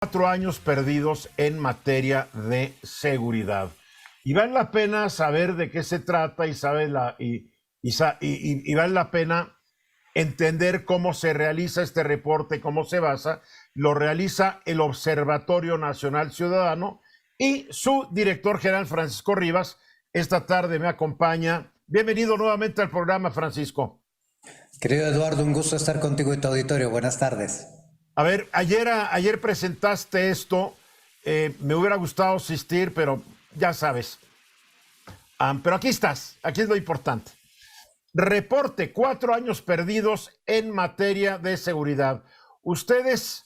4 años perdidos en materia de seguridad. Y vale la pena saber de qué se trata y vale la pena entender cómo se realiza este reporte, cómo se basa. Lo realiza el Observatorio Nacional Ciudadano y su director general, Francisco Rivas. Esta tarde me acompaña. Bienvenido nuevamente al programa, Francisco. Querido Eduardo, un gusto estar contigo y tu auditorio. Buenas tardes. A ver, ayer presentaste esto. Me hubiera gustado asistir, pero ya sabes. Pero aquí estás, aquí es lo importante. Reporte, 4 años perdidos en materia de seguridad. Ustedes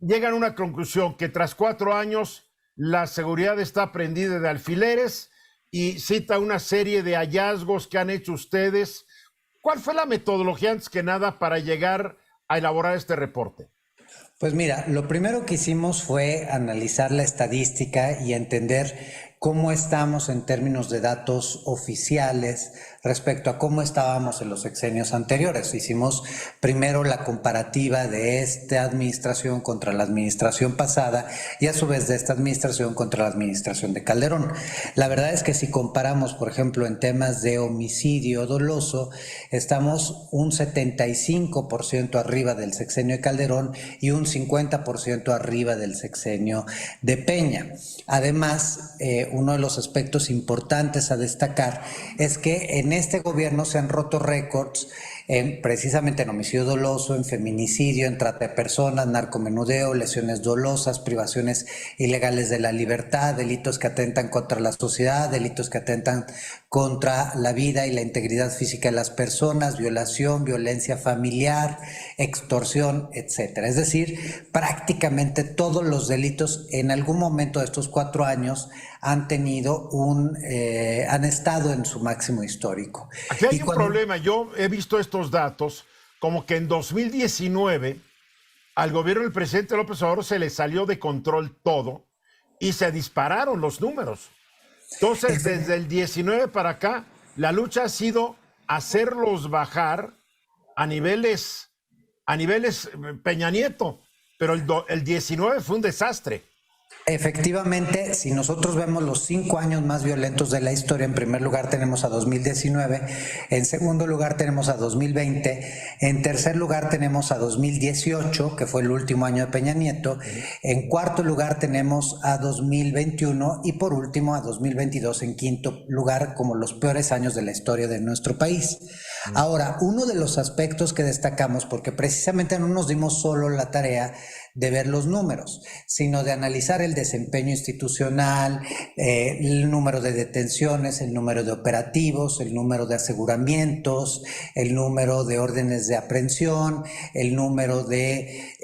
llegan a una conclusión que tras 4 años la seguridad está prendida de alfileres y cita una serie de hallazgos que han hecho ustedes. ¿Cuál fue la metodología, antes que nada, para llegar a elaborar este reporte? Pues mira, lo primero que hicimos fue analizar la estadística y entender cómo estamos en términos de datos oficiales respecto a cómo estábamos en los sexenios anteriores. Hicimos primero la comparativa de esta administración contra la administración pasada y a su vez de esta administración contra la administración de Calderón. La verdad es que si comparamos, por ejemplo, en temas de homicidio doloso, estamos un 75% arriba del sexenio de Calderón y un 50% arriba del sexenio de Peña. Además, uno de los aspectos importantes a destacar es que en este gobierno se han roto récords precisamente en homicidio doloso, en feminicidio, en trata de personas, narcomenudeo, lesiones dolosas, privaciones ilegales de la libertad, delitos que atentan contra la sociedad, delitos que atentan contra la vida y la integridad física de las personas, violación, violencia familiar, extorsión, etcétera. Es decir, prácticamente todos los delitos en algún momento de estos 4 años han estado en su máximo histórico. Aquí hay un problema. Yo he visto estos datos como que en 2019 al gobierno del presidente López Obrador se le salió de control todo y se dispararon los números. Entonces, desde el 19 para acá, la lucha ha sido hacerlos bajar a niveles Peña Nieto, pero el 19 fue un desastre. Efectivamente, si nosotros vemos los 5 años más violentos de la historia, en primer lugar tenemos a 2019, en segundo lugar tenemos a 2020, en tercer lugar tenemos a 2018, que fue el último año de Peña Nieto, en cuarto lugar tenemos a 2021 y por último a 2022 en quinto lugar como los peores años de la historia de nuestro país. Ahora, uno de los aspectos que destacamos, porque precisamente no nos dimos solo la tarea de ver los números, sino de analizar el desempeño institucional, el número de detenciones, el número de operativos, el número de aseguramientos, el número de órdenes de aprehensión, el número de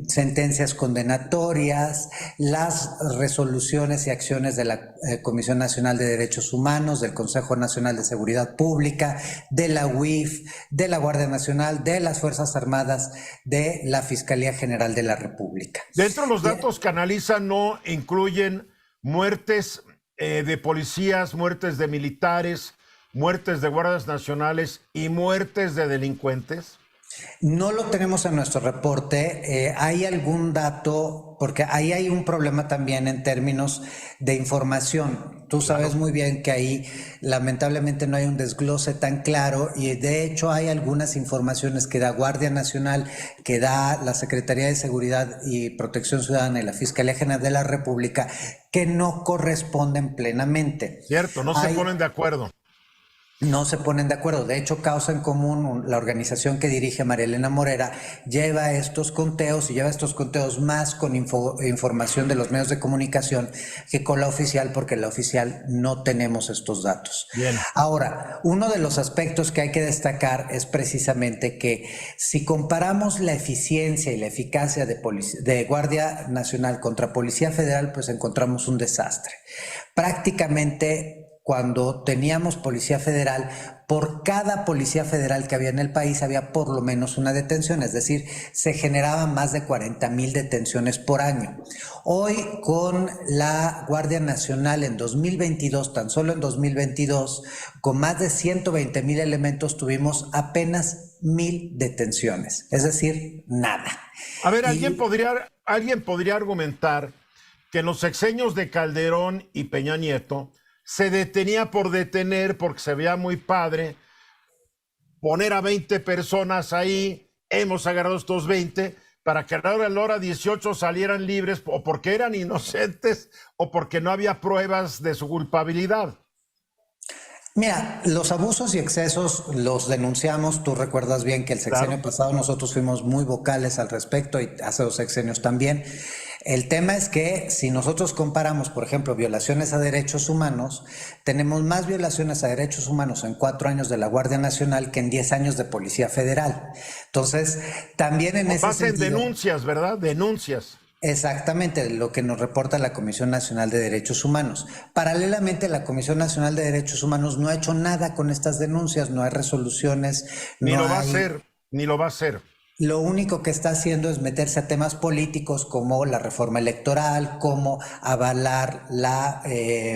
sentencias condenatorias, las resoluciones y acciones de la Comisión Nacional de Derechos Humanos, del Consejo Nacional de Seguridad Pública, de la UIF, de la Guardia Nacional, de las Fuerzas Armadas, de la Fiscalía General de la República. Dentro de los datos que analizan no incluyen muertes de policías, muertes de militares, muertes de guardias nacionales y muertes de delincuentes. No lo tenemos en nuestro reporte. ¿Hay algún dato? Porque ahí hay un problema también en términos de información. Tú sabes muy bien que ahí lamentablemente no hay un desglose tan claro y de hecho hay algunas informaciones que da Guardia Nacional, que da la Secretaría de Seguridad y Protección Ciudadana y la Fiscalía General de la República que no corresponden plenamente. Cierto, no se ponen de acuerdo. No se ponen de acuerdo. De hecho, Causa en Común, la organización que dirige María Elena Morera, lleva estos conteos más con información de los medios de comunicación que con la oficial, porque la oficial no tenemos estos datos. Bien. Ahora, uno de los aspectos que hay que destacar es precisamente que si comparamos la eficiencia y la eficacia de Guardia Nacional contra Policía Federal, pues encontramos un desastre. Prácticamente, cuando teníamos Policía Federal, por cada Policía Federal que había en el país había por lo menos una detención, es decir, se generaban más de 40,000 detenciones por año. Hoy con la Guardia Nacional en 2022, tan solo en 2022, con más de 120,000 elementos tuvimos apenas 1,000 detenciones, es decir, nada. A ver, ¿alguien podría alguien podría argumentar que en los sexenios de Calderón y Peña Nieto se detenía por detener porque se veía muy padre poner a 20 personas ahí, hemos agarrado estos 20 para que a la hora 18 salieran libres o porque eran inocentes o porque no había pruebas de su culpabilidad. Mira, los abusos y excesos los denunciamos. Tú recuerdas bien que el sexenio pasado nosotros fuimos muy vocales al respecto y hace 2 sexenios también. El tema es que si nosotros comparamos, por ejemplo, violaciones a derechos humanos, tenemos más violaciones a derechos humanos en 4 años de la Guardia Nacional que en 10 años de Policía Federal. Entonces, también en ese sentido... en denuncias, ¿verdad? Denuncias. Exactamente, lo que nos reporta la Comisión Nacional de Derechos Humanos. Paralelamente, la Comisión Nacional de Derechos Humanos no ha hecho nada con estas denuncias, no hay resoluciones. Ni lo va a hacer, ni lo va a hacer. Lo único que está haciendo es meterse a temas políticos como la reforma electoral, como avalar la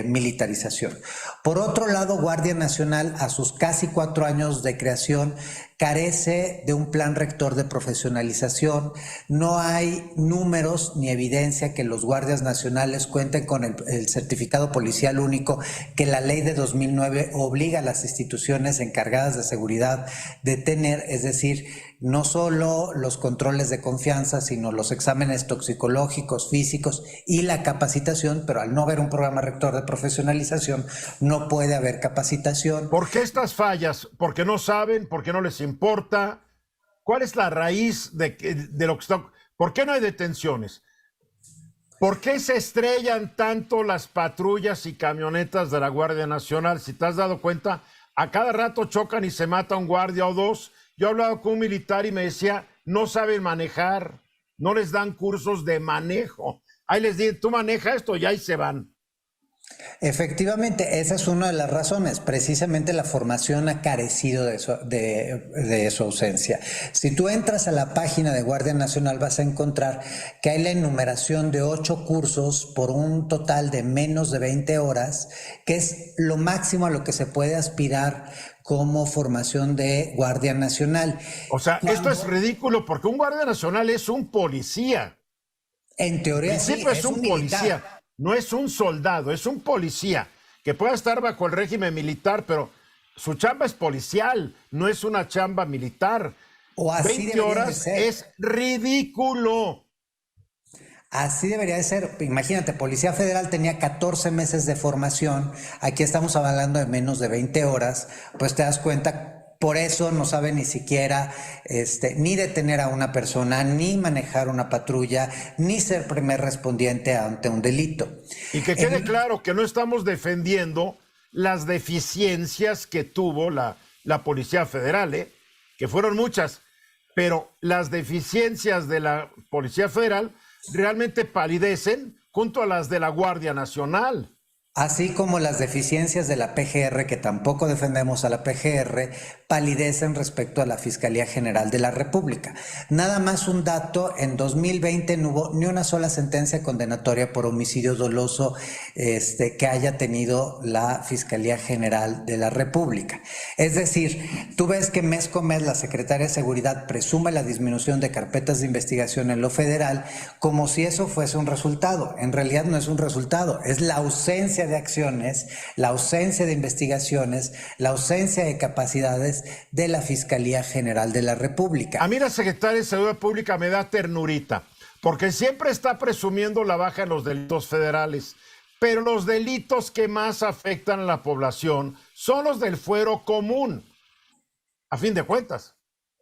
militarización. Por otro lado, Guardia Nacional, a sus casi 4 años de creación, carece de un plan rector de profesionalización. No hay números ni evidencia que los guardias nacionales cuenten con el certificado policial único que la ley de 2009 obliga a las instituciones encargadas de seguridad de tener, es decir, no solo los controles de confianza, sino los exámenes toxicológicos, físicos y la capacitación, pero al no haber un programa rector de profesionalización, no puede haber capacitación. ¿Por qué estas fallas? ¿Porque no saben? ¿Porque no les importa? ¿Cuál es la raíz de lo que está? ¿Por qué no hay detenciones? ¿Por qué se estrellan tanto las patrullas y camionetas de la Guardia Nacional? Si te has dado cuenta, a cada rato chocan y se mata un guardia o 2. Yo he hablado con un militar y me decía, no saben manejar, no les dan cursos de manejo. Ahí les dicen, tú maneja esto y ahí se van. Efectivamente, esa es una de las razones. Precisamente la formación ha carecido de su ausencia. Si tú entras a la página de Guardia Nacional vas a encontrar que hay la enumeración de 8 cursos por un total de menos de 20 horas, que es lo máximo a lo que se puede aspirar como formación de Guardia Nacional. O sea, esto es ridículo porque un Guardia Nacional es un policía. En teoría sí, es un policía. No es un soldado, es un policía que puede estar bajo el régimen militar, pero su chamba es policial, no es una chamba militar. O así 20 horas es ridículo. Así debería de ser. Imagínate, Policía Federal tenía 14 meses de formación, aquí estamos hablando de menos de 20 horas, pues te das cuenta. Por eso no sabe ni siquiera ni detener a una persona, ni manejar una patrulla, ni ser primer respondiente ante un delito. Y que quede claro que no estamos defendiendo las deficiencias que tuvo la Policía Federal, que fueron muchas, pero las deficiencias de la Policía Federal realmente palidecen junto a las de la Guardia Nacional. Así como las deficiencias de la PGR, que tampoco defendemos a la PGR, palidecen respecto a la Fiscalía General de la República. Nada más un dato, en 2020 no hubo ni una sola sentencia condenatoria por homicidio doloso que haya tenido la Fiscalía General de la República. Es decir, tú ves que mes con mes la Secretaría de Seguridad presume la disminución de carpetas de investigación en lo federal como si eso fuese un resultado. En realidad no es un resultado, es la ausencia de acciones, la ausencia de investigaciones, la ausencia de capacidades de la Fiscalía General de la República. A mí la Secretaria de Seguridad Pública me da ternurita, porque siempre está presumiendo la baja en los delitos federales, pero los delitos que más afectan a la población son los del fuero común, a fin de cuentas.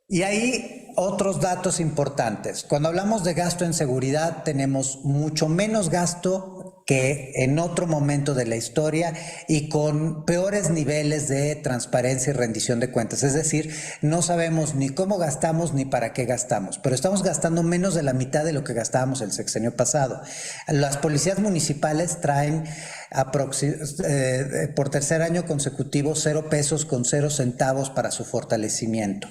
Y hay otros datos importantes. Cuando hablamos de gasto en seguridad, tenemos mucho menos gasto que en otro momento de la historia y con peores niveles de transparencia y rendición de cuentas. Es decir, no sabemos ni cómo gastamos ni para qué gastamos, pero estamos gastando menos de la mitad de lo que gastábamos el sexenio pasado. Las policías municipales traen por tercer año consecutivo 0 pesos con 0 centavos para su fortalecimiento.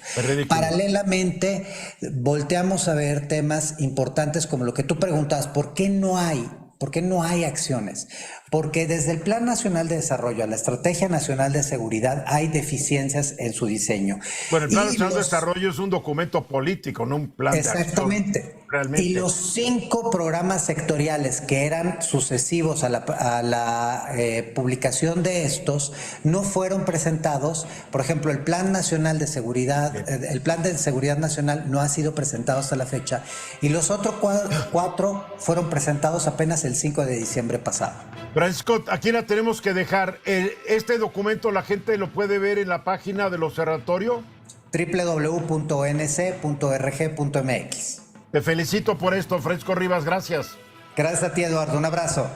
Paralelamente, volteamos a ver temas importantes como lo que tú preguntas, ¿por qué no hay acciones? porque desde el Plan Nacional de Desarrollo a la Estrategia Nacional de Seguridad hay deficiencias en su diseño. Bueno, el Plan Nacional de Desarrollo es un documento político, no un plan de acción. Exactamente. Realmente. Y los 5 programas sectoriales que eran sucesivos a la publicación de estos no fueron presentados. Por ejemplo, el Plan Nacional de Seguridad, el Plan de Seguridad Nacional no ha sido presentado hasta la fecha y los otros 4 fueron presentados apenas el 5 de diciembre pasado. Francisco, aquí la tenemos que dejar. Este documento la gente lo puede ver en la página del observatorio. www.onc.rg.mx. Te felicito por esto, Francisco Rivas, gracias. Gracias a ti, Eduardo. Un abrazo.